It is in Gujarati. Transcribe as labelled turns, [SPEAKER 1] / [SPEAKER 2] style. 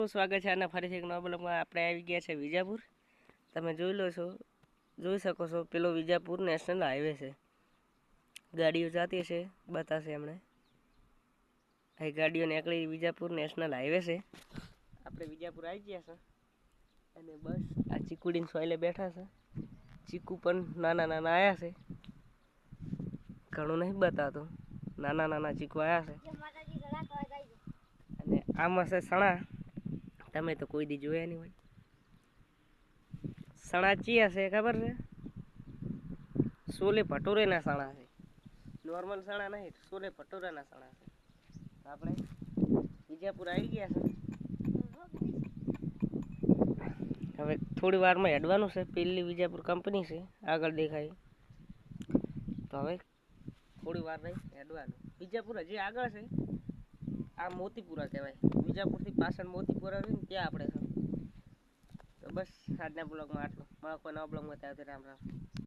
[SPEAKER 1] તમારું સ્વાગત છે અને ફરીથી એક નવા બ્લોગમાં આપણે આવી ગયા છે વિજાપુર। તમે જોઈ શકો છો પેલો વિજાપુર નેશનલ હાઈવે છે। ગાડીઓ જાતી છે બતાશે હમણે। આ ગાડીઓ નીકળી વિજાપુર નેશનલ હાઈવે છે। આપણે વિજાપુર આવી ગયા છે અને બસ આ ચીકુડીને સોયલે બેઠા છે। ચીકુ પણ નાના નાના આયા છે, ઘણું નહીં બતાતો, નાના નાના ચીકુ આયા છે। અને આમાં છે સણા, તમે તો કોઈ દી જોયા નહીં હોય। સણા ચિયા છે ખબર છે? છોલે ભટુરેના સણા છે, નોર્મલ સણા નહીં, છોલે ભટુરેના સણા છે। આપણે વિજાપુર આવી ગયા છે, હવે થોડી વારમાં હેડવાનું છે। પેલી વિજાપુર કંપની છે આગળ દેખાય, તો હવે થોડી વાર રહી હેડવાનું। વિજાપુર હજી આગળ છે, આ મોતીપુરા કહેવાય। વિજાપુરથી પાછળ મોતીપુરા છે ને ત્યાં આપણે છે। તો બસ આજના બ્લોગમાં આટલું, મળો કોઈ નવા બ્લોગમાં, ત્યાં રામ રામ।